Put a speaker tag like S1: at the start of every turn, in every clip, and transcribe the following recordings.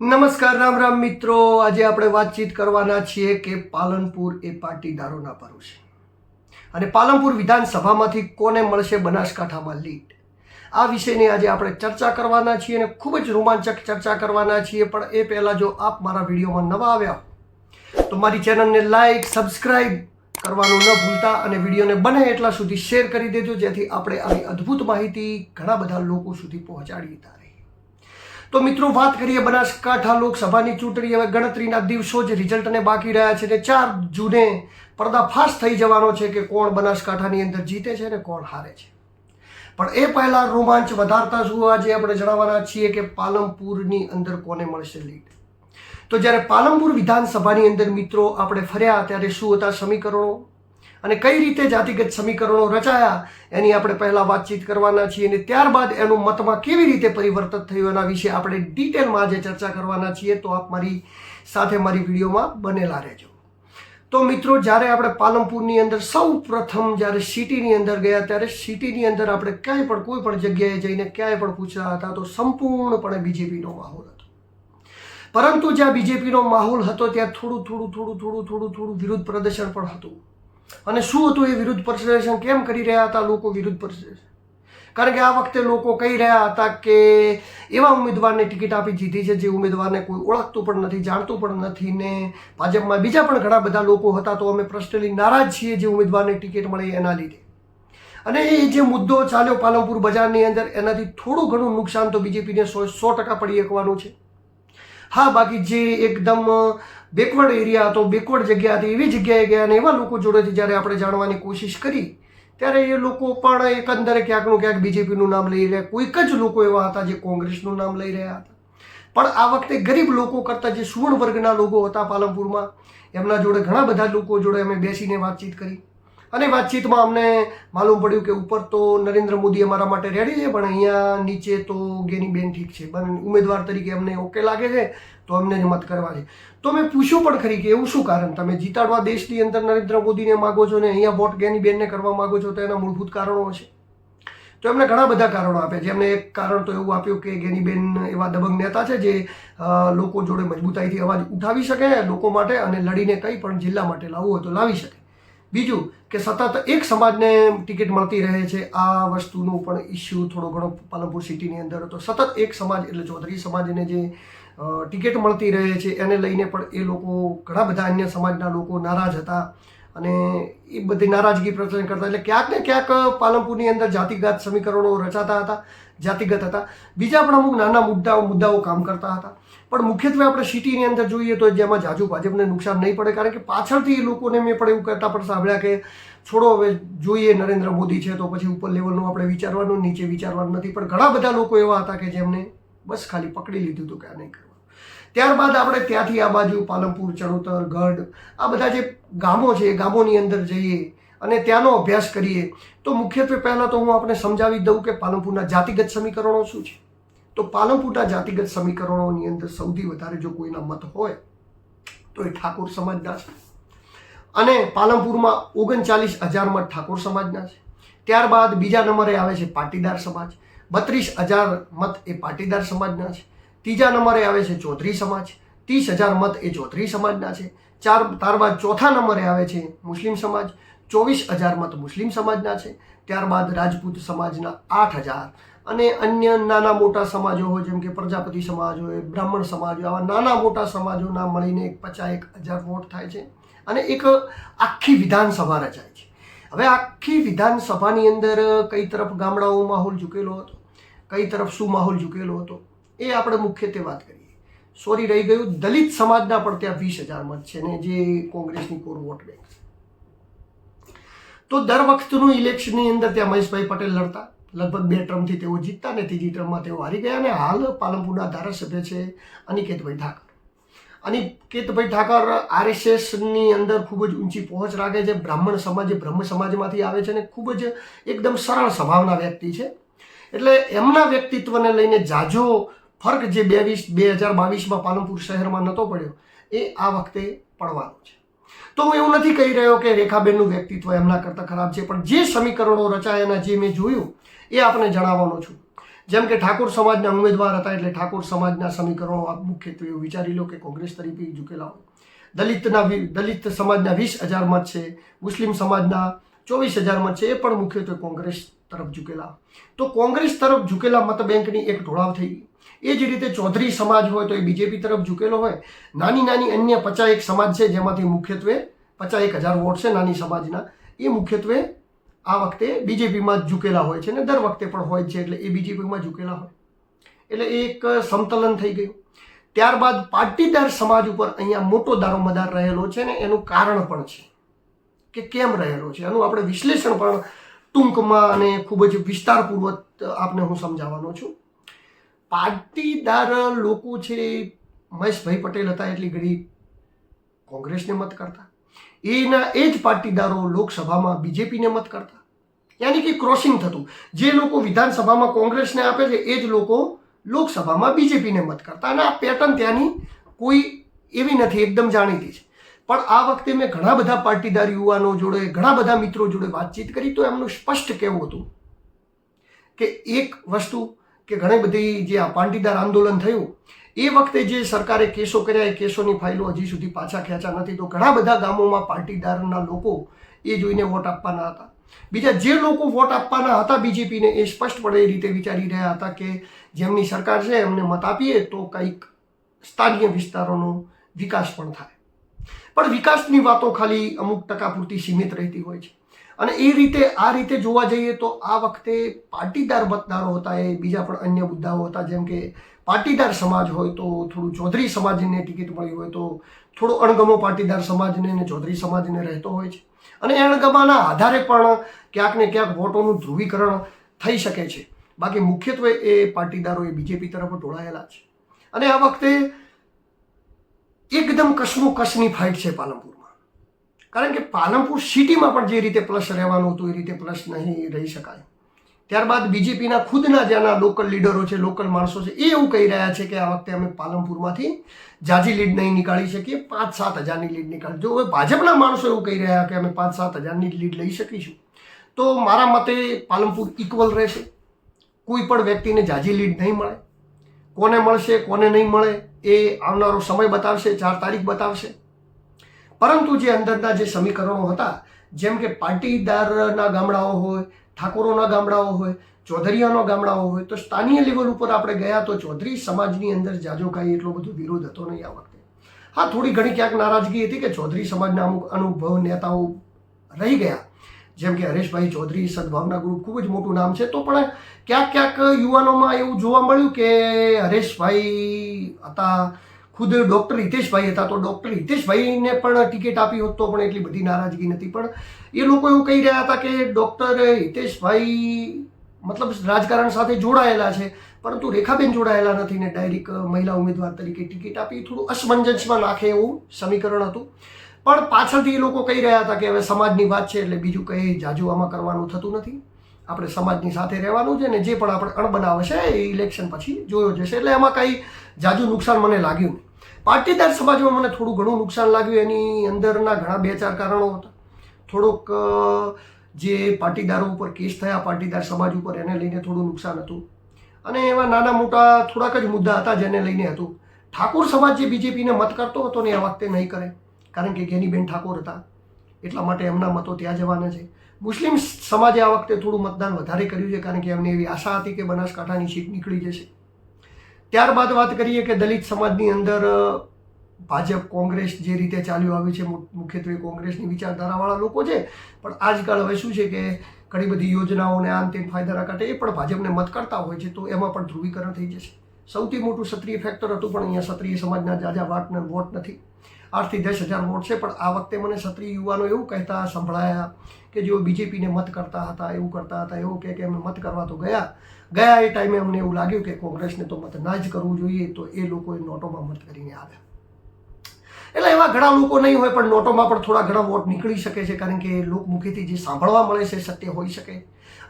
S1: નમસ્કાર, રામ રામ મિત્રો. આજે આપણે વાતચીત કરવાના છીએ કે પાલનપુર એ પાટીદારોના પરું છે અને પાલનપુર વિધાનસભામાંથી કોને મળશે બનાસકાંઠામાં લીડ. આ વિષયની આજે આપણે ચર્ચા કરવાના છીએ અને ખૂબ જ રોમાંચક ચર્ચા કરવાના છીએ. પણ એ પહેલાં જો આપ મારા વિડીયોમાં નવા આવ્યા તો મારી ચેનલને લાઈક, સબસ્ક્રાઈબ કરવાનું ન ભૂલતા અને વિડીયોને બને એટલા સુધી શેર કરી દેજો, જેથી આપણે આવી અદ્ભુત માહિતી ઘણા બધા લોકો સુધી પહોંચાડી રહીએ. તો મિત્રો, વાત કરીએ બનાસકાંઠા લોકસભાની ચૂંટણી. હવે ગણતરીના દિવસો જ રિઝલ્ટને બાકી રહ્યા છે અને 4 જૂને પર્દાફાશ થઈ જવાનો છે કે કોણ બનાસકાંઠાની અંદર જીતે છે અને કોણ હારે છે. પણ એ પહેલા રોમાંચ વધારતા શું આજે આપણે જણાવવાના છીએ કે પાલનપુરની અંદર કોને મળશે લીડ. તો જ્યારે પાલનપુર વિધાનસભાની અંદર મિત્રો આપણે ફર્યા ત્યારે શું હતા સમીકરણો અને કઈ રીતે જાતિગત સમીકરણો રચાયા એની આપણે પહેલાં વાતચીત કરવાના છીએ અને ત્યારબાદ એનું મતમાં કેવી રીતે પરિવર્તન થયું એના વિશે આપણે ડિટેલમાં આજે ચર્ચા કરવાના છીએ. તો આપ મારી સાથે મારી વિડીયોમાં બનેલા રહેજો. તો મિત્રો, જ્યારે આપણે પાલનપુરની અંદર સૌ પ્રથમ જ્યારે સિટીની અંદર ગયા ત્યારે સિટીની અંદર આપણે ક્યાંય પણ કોઈ પણ જગ્યાએ જઈને ક્યાંય પણ પૂછ્યા હતા તો સંપૂર્ણપણે બીજેપીનો માહોલ હતો. પરંતુ જ્યાં બીજેપીનો માહોલ હતો ત્યાં થોડું વિરોધ પ્રદર્શન પણ હતું. અને શું હતું એ વિરુદ્ધ પ્રદર્શન? કેમ કરી રહ્યા હતા લોકો વિરુદ્ધ પ્રદર્શન? કારણ કે આ વખતે લોકો કહી રહ્યા હતા કે એવા ઉમેદવારને ટિકિટ આપી દીધી છે જે ઉમેદવારને કોઈ ઓળખતું પણ નથી, જાણતું પણ નથી ને ભાજપમાં બીજા પણ ઘણા બધા લોકો હતા. તો અમે પર્સનલી નારાજ છીએ જે ઉમેદવારને ટિકિટ મળે એના લીધે. અને એ જે મુદ્દો ચાલ્યો પાલનપુર બજારની અંદર એનાથી થોડું ઘણું નુકસાન તો બીજેપીને 100% પડી શકવાનું છે. હા, બાકી જે એકદમ બેકવર્ડ એરિયા હતો, બેકવર્ડ જગ્યા હતી, એવી જગ્યાએ ગયા અને એવા લોકો જોડેથી જ્યારે આપણે જાણવાની કોશિશ કરી ત્યારે એ લોકો પણ એકંદરે ક્યાંકનું ક્યાંક બીજેપીનું નામ લઈ રહ્યા. કોઈક જ લોકો એવા હતા જે કોંગ્રેસનું નામ લઈ રહ્યા હતા. પણ આ વખતે ગરીબ લોકો કરતાં જે સુવર્ણ વર્ગના લોકો હતા પાલનપુરમાં, એમના જોડે ઘણા બધા લોકો જોડે અમે બેસીને વાતચીત કરી અને વાતચીતમાં અમને માલુમ પડ્યું કે ઉપર તો નરેન્દ્ર મોદી અમારા માટે રેડી છે, પણ અહીંયા નીચે તો ગેનીબેન ઠીક છે, ઉમેદવાર તરીકે અમને ઓકે લાગે છે તો અમને જ મત કરવા છે. તો મેં પૂછ્યું પણ ખરી કે એવું શું કારણ? તમે જીતાડવા દેશની અંદર નરેન્દ્ર મોદીને માગો છો ને અહીંયા વોટ ગેનીબેનને કરવા માગો છો, તો એના મૂળભૂત કારણો હશે. તો એમને ઘણા બધા કારણો આપ્યા. જેમને એક કારણ તો એવું આપ્યું કે ગેનીબેન એવા દબંગ નેતા છે જે લોકો જોડે મજબૂતાઈથી અવાજ ઉઠાવી શકે લોકો માટે અને લડીને કંઈ પણ જિલ્લા માટે લાવવું હોય તો લાવી શકે. બીજું કે સતત એક સમાજને ટિકિટ મળતી રહે છે, આ વસ્તુનો પણ ઇસ્યુ થોડો ઘણો પાલનપુર સિટીની અંદર હતો. સતત એક સમાજ એટલે ચૌધરી સમાજને જે ટિકિટ મળતી રહે છે એને લઈને પણ એ લોકો ઘણા બધા અન્ય સમાજના લોકો નારાજ હતા અને એ બધી નારાજગી પ્રદર્શન કરતા. એટલે ક્યાંક ને ક્યાંક પાલનપુરની અંદર જાતિગત સમીકરણો રચાતા હતા, જાતિગત હતા. બીજા પણ અમુક નાના મુદ્દાઓ કામ કરતા હતા. પણ મુખ્યત્વે આપણે સિટીની અંદર જોઈએ તો જેમાં જાજુ ભાજપને નુકસાન નહીં પડે. કારણ કે પાછળથી એ લોકોને મેં પણ એવું કહેતા પણ સાંભળ્યા કે છોડો, હવે જોઈએ નરેન્દ્ર મોદી છે તો પછી ઉપર લેવલનું આપણે વિચારવાનું, નીચે વિચારવાનું નથી. પણ ઘણા બધા લોકો એવા હતા કે જેમને બસ ખાલી પકડી લીધું હતું કે આ નહીં કરવાનું. ત્યારબાદ આપણે ત્યાંથી આ બાજુ પાલનપુર, ચણોતર, ગઢ, આ બધા જે ગામો છે એ ગામોની અંદર જઈએ અને ત્યાંનો અભ્યાસ કરીએ. તો મુખ્યત્વે પહેલાં તો હું આપણે સમજાવી દઉં કે પાલનપુરના જાતિગત સમીકરણો શું છે. તો પાલનપુરના જાતિગત સમીકરણોની અંદર સૌથી વધારે જો કોઈના મત હોય તો એ ઠાકોર સમાજના છે અને પાલનપુરમાં 39,000 મત ઠાકોર સમાજના છે. ત્યારબાદ બીજા નંબરે આવે છે પાટીદાર સમાજ, 32,000 મત એ પાટીદાર સમાજના છે. ત્રીજા નંબરે આવે છે ચૌધરી સમાજ, 30,000 મત એ ચૌધરી સમાજના છે. ત્યારબાદ ચોથા નંબરે આવે છે મુસ્લિમ સમાજ, 24,000 મત મુસ્લિમ સમાજના છે. ત્યારબાદ રાજપૂત સમાજના 8,000 અને અન્ય નાના મોટા સમાજો હોય જેમ કે પ્રજાપતિ સમાજ હોય, બ્રાહ્મણ સમાજ હોય, આવા નાના મોટા સમાજોના મળીને 51,000 વોટ થાય છે અને એક આખી વિધાનસભા રચાય છે. હવે આખી વિધાનસભાની અંદર કઈ તરફ ગામડાઓ માહોલ ઝૂકેલો હતો, કઈ તરફ શું માહોલ ઝૂકેલો હતો એ આપણે મુખ્યત્વે વાત કરીએ. સોરી, રહી ગયું, દલિત સમાજના પણ ત્યાં 20,000 મત છે ને જે કોંગ્રેસની કોર વોટ બેંક છે. તો દર વખતનું ઇલેક્શનની અંદર ત્યાં મહેશભાઈ પટેલ લડતા, લગભગ 2 ટર્મથી તેઓ જીતતા ને ત્રીજી ટર્મમાં તેઓ હારી ગયા અને હાલ પાલનપુરના ધારાસભ્ય છે અનિકેતભાઈ ઠાકર. અનિકેતભાઈ ઠાકર RSSની અંદર ખૂબ જ ઊંચી પહોંચ રાખે છે. બ્રાહ્મણ સમાજ, બ્રહ્મ સમાજમાંથી આવે છે અને ખૂબ જ એકદમ સરળ સ્વભાવના વ્યક્તિ છે. એટલે એમના વ્યક્તિત્વને લઈને જાજો ફર્ક જે 2022માં પાલનપુર શહેરમાં નહોતો પડ્યો એ આ વખતે પડવાનો છે. તો હું એવું નથી કહી રહ્યો કે રેખાબેનનું વ્યક્તિત્વ એમના કરતાં ખરાબ છે, પણ જે સમીકરણો રચાયાના જે મેં જોયું એ આપણે જણાવવાનો છું. જેમ કે ઠાકોર સમાજના ઉમેદવાર હતા એટલે ઠાકોર સમાજના સમીકરણો આપ મુખ્યત્વે એવું વિચારી લો કે કોંગ્રેસ તરફી ઝૂકેલા હોય. દલિત સમાજના 20,000 મત છે, મુસ્લિમ સમાજના 24,000 મત છે, એ પણ મુખ્યત્વે કોંગ્રેસ તરફ ઝૂકેલા. તો કોંગ્રેસ તરફ ઝૂકેલા મત બેંકની એક ઢોળાવ થઈ ગઈ. એ જ રીતે ચૌધરી સમાજ હોય તો એ બીજેપી તરફ ઝૂકેલો હોય. નાની નાની અન્ય 51 સમાજ છે જેમાંથી મુખ્યત્વે 51,000 વોટ છે નાની સમાજના, એ મુખ્યત્વે આ વખતે બીજેપીમાં જ ઝૂકેલા હોય છે ને દર વખતે પણ હોય છે, એટલે એ બીજેપીમાં ઝૂકેલા હોય. એટલે એક સમતલન થઈ ગયું. ત્યારબાદ પાટીદાર સમાજ ઉપર અહીંયા મોટો દારોમદાર રહેલો છે ને એનું કારણ પણ છે કે કેમ રહેલો છે. એનું આપણે વિશ્લેષણ પણ ટૂંકમાં અને ખૂબ જ વિસ્તારપૂર્વક આપને હું સમજાવવાનો છું. પાટીદાર લોકો છે, મહેશભાઈ પટેલ હતા એટલી ઘડી કોંગ્રેસને મત કરતા, એ જ પાટીદારો લોકસભામાં બીજેપીને મત કરતા. યાની કે ક્રોસિંગ થતું. જે લોકો વિધાનસભામાં કોંગ્રેસને આપે છે એ જ લોકો લોકસભામાં બીજેપીને મત કરતા. અને આ પેટર્ન ત્યાંની કોઈ એવી નથી, એકદમ જાણીતી છે. પણ આ વખતે મેં ઘણા બધા પાટીદાર યુવાનો જોડે, ઘણા બધા મિત્રો જોડે વાતચીત કરી તો એમનું સ્પષ્ટ કહેવું હતું કે એક વસ્તુ કે ઘણી બધી જે આ પાટીદાર આંદોલન થયું એ વખતે જે સરકારે કેસો કર્યા એ કેસોની ફાઇલો હજી સુધી પાછા ખેંચા નથી. તો ઘણા બધા ગામોમાં પાટીદારના લોકો એ જોઈને વોટ આપવાના હતા. બીજા જે લોકો વોટ આપવાના હતા બીજેપીને એ સ્પષ્ટપણે એ રીતે વિચારી રહ્યા હતા કે જેમની સરકાર છે એમને મત આપીએ તો કંઈક સ્થાનિય વિસ્તારોનો વિકાસ પણ થાય. પણ વિકાસની વાતો ખાલી અમુક ટકા પૂરતી સીમિત રહેતી હોય છે. અને એ રીતે આ રીતે જોવા જઈએ તો આ વખતે પાટીદાર મતદારો હતા એ બીજા પણ અન્ય મુદ્દાઓ હતા. જેમ કે પાટીદાર સમાજ હોય તો થોડું ચૌધરી સમાજને ટિકિટ મળી હોય તો થોડો અણગમો પાટીદાર સમાજને અને ચૌધરી સમાજને રહેતો હોય છે. અને એ અણગમાના આધારે પણ ક્યાંક ને ક્યાંક વોટોનું ધ્રુવીકરણ થઈ શકે છે. બાકી મુખ્યત્વે એ પાટીદારો એ બીજેપી તરફ ઢોળાયેલા છે. અને આ વખતે એકદમ કસમોકસની ફાઇટ છે પાલનપુરમાં. કારણ કે પાલનપુર સિટીમાં પણ જે રીતે પ્લસ રહેવાનું હતું એ રીતે પ્લસ નહીં રહી શકાય. ત્યારબાદ બીજેપીના ખુદના જ્યાંના લોકલ લીડરો છે, લોકલ માણસો છે, એ એવું કહી રહ્યા છે કે આ વખતે અમે પાલનપુરમાંથી જાજી લીડ નહીં નીકાળી શકીએ, 5-7 હજારની લીડ નીકાળી. જો હવે ભાજપના માણસો એવું કહી રહ્યા કે અમે 5-7 હજારની લીડ લઈ શકીશું તો મારા મતે પાલનપુર ઇક્વલ રહેશે. કોઈ પણ વ્યક્તિને જાજી લીડ નહીં મળે. કોને મળશે કોને નહીં મળે એ આવનારો સમય બતાવશે, 4 તારીખ બતાવશે. પરંતુ જે અંદરના જે સમીકરણો હતા, જેમ કે પાટીદારના ગામડાઓ હોય, ઠાકોરોના ગામડાઓ હોય, ચૌધરીયાના ગામડાઓ હોય, તો સ્થાનિય લેવલ ઉપર આપણે ગયા તો ચૌધરી સમાજની અંદર જાજો કાંઈ એટલો બધો વિરોધ હતો નહીં આ વખતે. હા, થોડી ઘણી ક્યાંક નારાજગી હતી કે ચૌધરી સમાજના અમુક અનુભવ નેતાઓ રહી ગયા, જેમ કે હરેશભાઈ ચૌધરી, સદભાવના ગ્રુપ ખૂબ જ મોટું નામ છે. તો પણ ક્યાંક ક્યાંક યુવાનોમાં એવું જોવા મળ્યું કે હરેશભાઈ હતા, ખુદ ડૉક્ટર હિતેશભાઈ હતા, તો ડૉક્ટર હિતેશભાઈને પણ ટિકિટ આપી હોત તો પણ એટલી બધી નારાજગી નથી. પણ એ લોકો એવું કહી રહ્યા હતા કે ડૉક્ટર હિતેશભાઈ મતલબ રાજકારણ સાથે જોડાયેલા છે પરંતુ રેખાબેન જોડાયેલા નથી ને ડાયરેક્ટ મહિલા ઉમેદવાર તરીકે ટિકિટ આપી થોડું અસમંજસમાં નાખે એવું સમીકરણ હતું. પણ પાછળથી એ લોકો કહી રહ્યા હતા કે હવે સમાજની વાત છે એટલે બીજું કંઈ જાજુ આમાં કરવાનું થતું નથી, આપણે સમાજની સાથે રહેવાનું છે ને જે પણ આપણે અણબનાવ છે એ ઇલેક્શન પછી જોયો જશે. એટલે એમાં કંઈ જાજુ નુકસાન મને લાગ્યું નહીં. પાટીદાર સમાજમાં મને થોડું ઘણું નુકસાન લાગ્યું. એની અંદરના ઘણા 2-4 કારણો હતા. થોડુંક જે પાટીદારો ઉપર કેસ થયા પાટીદાર સમાજ ઉપર એને લઈને થોડું નુકસાન હતું. અને એવા નાના મોટા થોડાક જ મુદ્દા હતા જેને લઈને હતું. ઠાકોર સમાજ જે બીજેપીને મત કરતો હતો ને આ વખતે નહીં કરે, કારણ કે ગેનીબેન ઠાકોર હતા એટલા માટે એમના મતો ત્યાં જવાના છે. મુસ્લિમ સમાજે આ વખતે થોડું મતદાન વધારે કર્યું છે કારણ કે એમને એવી આશા હતી કે બનાસકાંઠાની સીટ નીકળી જશે. ત્યારબાદ વાત કરીએ કે દલિત સમાજની અંદર ભાજપ કોંગ્રેસ જે રીતે ચાલ્યું આવ્યું છે, મુખ્યત્વે કોંગ્રેસની વિચારધારાવાળા લોકો છે. પણ આજકાલ હવે શું છે કે ઘણી બધી યોજનાઓને આમ તેમ ફાયદાના કાંઠે એ પણ ભાજપને મત કરતા હોય છે તો એમાં પણ ધ્રુવીકરણ થઈ જશે. સૌથી મોટું ક્ષત્રિય ફેક્ટર હતું પણ અહીંયા ક્ષત્રિય સમાજના જાજા વોટ નથી, 8 થી 10 હજાર વોટ છે. પણ આ વખતે મને ક્ષત્રિય યુવાનો એવું કહેતા સંભળાયા કે જેઓ બીજેપીને મત કરતા હતા, એવું કરતા હતા, એવું કે અમે મત કરવા તો ગયા એ ટાઈમે અમને એવું લાગ્યું કે કોંગ્રેસને તો મત ના જ કરવું જોઈએ, તો એ લોકોએ નોટોમાં મત કરીને આવ્યા. એટલે એવા ઘણા લોકો નહીં હોય પણ નોટોમાં પણ થોડા ઘણા વોટ નીકળી શકે છે કારણ કે લોકમુખીથી જે સાંભળવા મળે છે સત્ય હોઈ શકે.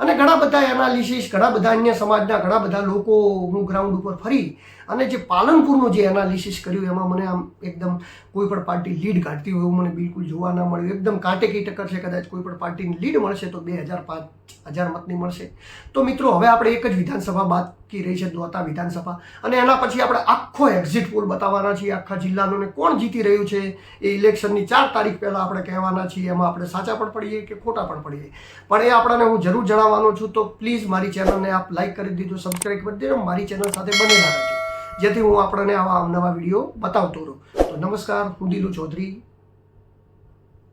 S1: અને ઘણા બધા એનાલિસિસ, ઘણા બધા અન્ય સમાજના ઘણા બધા લોકો હું ગ્રાઉન્ડ ઉપર ફરી અને જે પાલનપુરનું જે એનાલિસિસ કર્યું એમાં મને આમ એકદમ કોઈ પણ પાર્ટી લીડ કાઢતી હોય એવું મને બિલકુલ જોવા ના મળ્યું. એકદમ કાંટેકી ટક્કર છે. કદાચ કોઈ પણ પાર્ટીની લીડ મળશે તો 2000-5000 મતની મળશે. તો મિત્રો હવે આપણે એક જ વિધાનસભા બાકી રહી છે, દોતા વિધાનસભા, અને એના પછી આપણે આખો એક્ઝિટ પોલ બતાવવાના છીએ આખા જિલ્લાનો ને કોણ જીતી રહ્યું છે એ ઇલેક્શનની 4 તારીખ પહેલાં આપણે કહેવાના છીએ. એમાં આપણે સાચા પણ પડીએ કે ખોટા પણ પડીએ, પણ એ આપણને હું જરૂર જણાવવાનો છું. તો પ્લીઝ મારી ચેનલને આપ લાઈક કરી દીધું, સબસ્ક્રાઈબ કરી દીધું, મારી ચેનલ સાથે બનેલા રહેજો જેથી હું આપણને આવા નવા વિડીયો બતાવતો રહું. તો નમસ્કાર, હું દિલુ ચૌધરી.